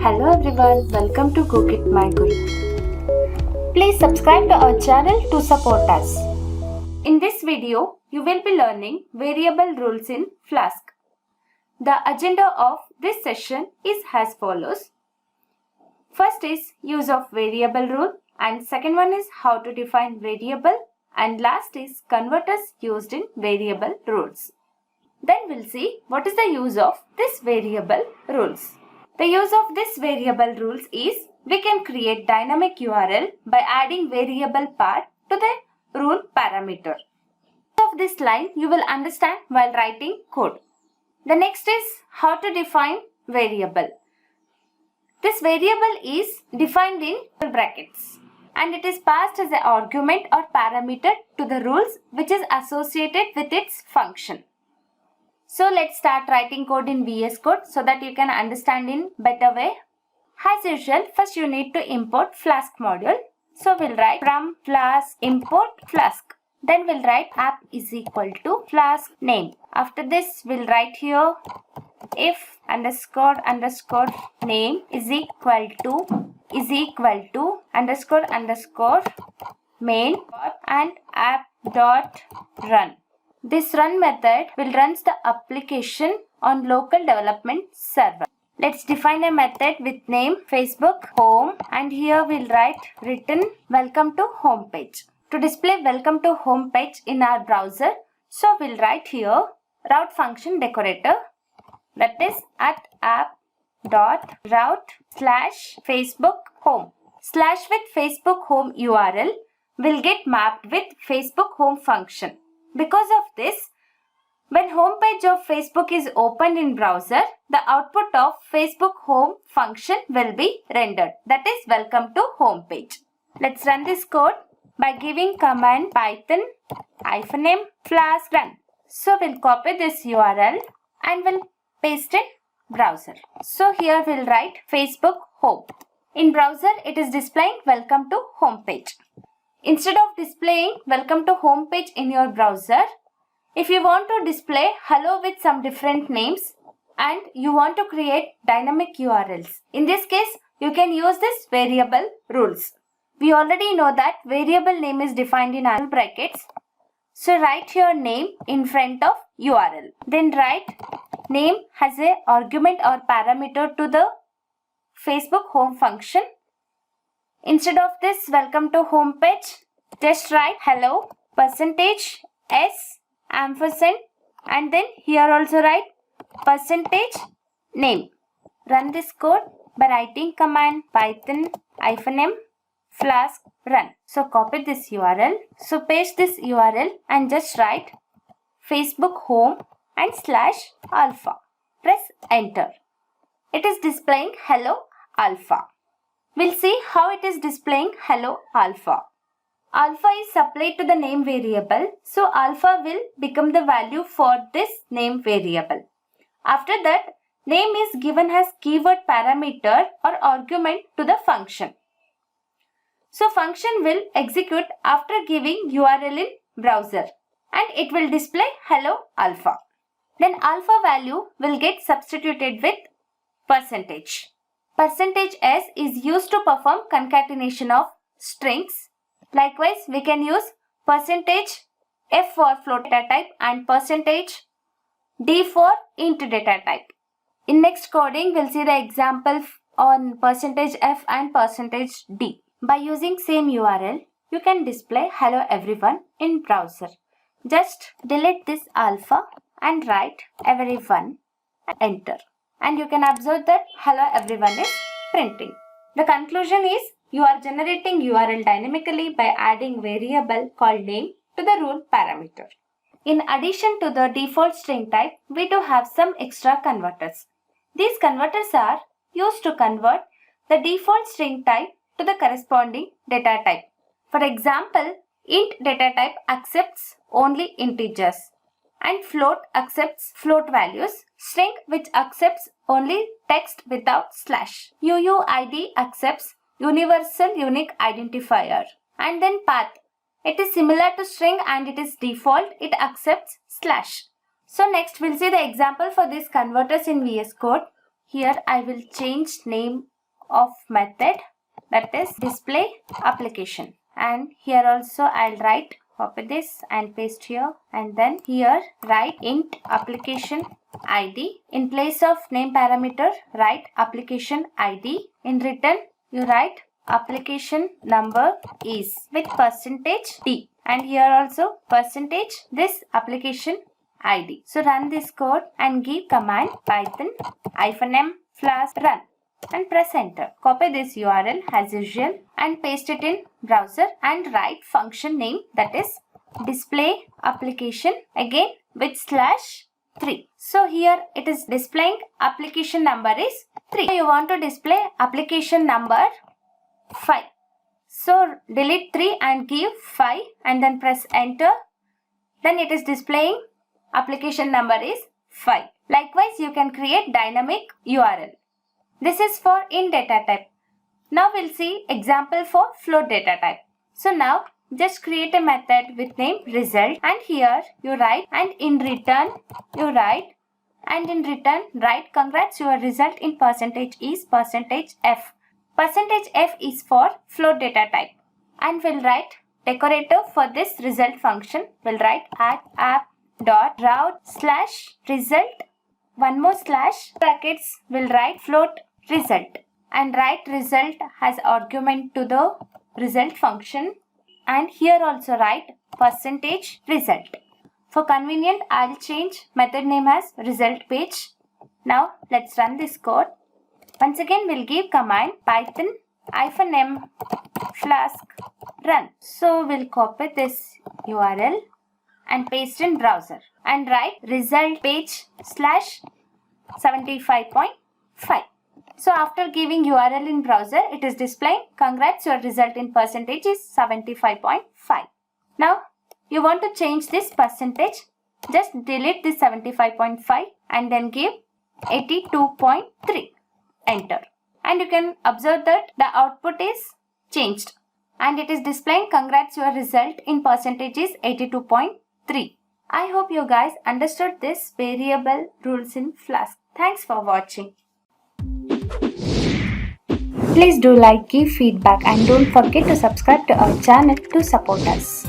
Hello everyone, welcome to Cookit My Guru. Please subscribe to our channel to support us. In this video, you will be learning variable rules in Flask. The agenda of this session is as follows. First is use of variable rule and second one is how to define variable and last is converters used in variable rules. Then we'll see what is the use of this variable rules. The use of this variable rules is we can create dynamic URL by adding variable part to the rule parameter. Of this line you will understand while writing code. The next is how to define variable. This variable is defined in brackets and it is passed as an argument or parameter to the rules which is associated with its function. So let's start writing code in VS Code so that you can understand in better way. As usual, first you need to import Flask module. So we'll write from Flask import Flask. Then we'll write app is equal to Flask name. After this we'll write here if underscore name is equal to underscore main and app dot run. This run method will run the application on local development server. Let's define a method with name Facebook home and here we'll write return welcome to home page. To display welcome to home page in our browser, so we'll write here route function decorator, that is at app.route / Facebook home. Slash with Facebook home URL will get mapped with Facebook home function. Because of this, when home page of Facebook is opened in browser, the output of Facebook home function will be rendered. That is welcome to home page. Let's run this code by giving command python -m flask run. So we'll copy this URL and we'll paste in browser. So here we'll write Facebook home. In browser it is displaying welcome to home page. Instead of displaying welcome to home page in your browser, if you want to display hello with some different names and you want to create dynamic URLs, in this case you can use this variable rules. We already know that variable name is defined in angle brackets. So write your name in front of URL. Then write name has a argument or parameter to the Facebook home function. Instead of this welcome to home page, just write hello %s ampersand and then here also write %name. Run this code by writing command python -m flask run. So copy this URL. So paste this URL and just write Facebook home and /alpha. Press enter. It is displaying hello alpha. We'll see how it is displaying hello alpha. Alpha is supplied to the name variable, so alpha will become the value for this name variable. After that, name is given as keyword parameter or argument to the function. So function will execute after giving URL in browser and it will display hello alpha. Then alpha value will get substituted with %. %s is used to perform concatenation of strings. Likewise, we can use %f for float data type and %d for int data type. In next coding, we'll see the example on %f and %d. By using same URL, you can display hello everyone in browser. Just delete this alpha and write everyone and enter. And you can observe that hello everyone is printing. The conclusion is you are generating URL dynamically by adding variable called name to the rule parameter. In addition to the default string type, we do have some extra converters. These converters are used to convert the default string type to the corresponding data type. For example, int data type accepts only integers and float accepts float values, string which accepts only text without slash. UUID accepts universal unique identifier. And then path. It is similar to string and it is default, it accepts slash. So next we'll see the example for these converters in VS Code. Here I will change name of method, that is display application. And here also I'll write, copy this and paste here, and then here write int application ID. In place of name parameter, write application ID. In return, you write application number is with %d, and here also %this application ID. So run this code and give command python -m /run and press enter. Copy this URL as usual and paste it in browser and write function name, that is display application, again with /3. So here it is displaying application number is 3. So you want to display application number 5. So delete 3 and give 5 and then press enter. Then it is displaying application number is 5. Likewise, you can create dynamic URL. This is for int data type. Now we'll see example for float data type. So now just create a method with name result, and here you write, and in return you write, and in return write congrats, your result in percentage is %f. %f is for float data type, and we'll write decorator for this result function. We'll write app.route/result, one more slash, brackets, we'll write float result, and write result as argument to the result function, and here also write %result. For convenient, I'll change method name as result page. Now let's run this code. Once again, we'll give command python -m /run. So we'll copy this URL and paste in browser and write result page /75.5. So after giving URL in browser, it is displaying congrats, your result in percentage is 75.5. Now you want to change this percentage, just delete this 75.5 and then give 82.3. Enter. And you can observe that the output is changed and it is displaying congrats, your result in percentage is 82.3. I hope you guys understood this variable rules in Flask. Thanks for watching. Please do like, give feedback, and don't forget to subscribe to our channel to support us.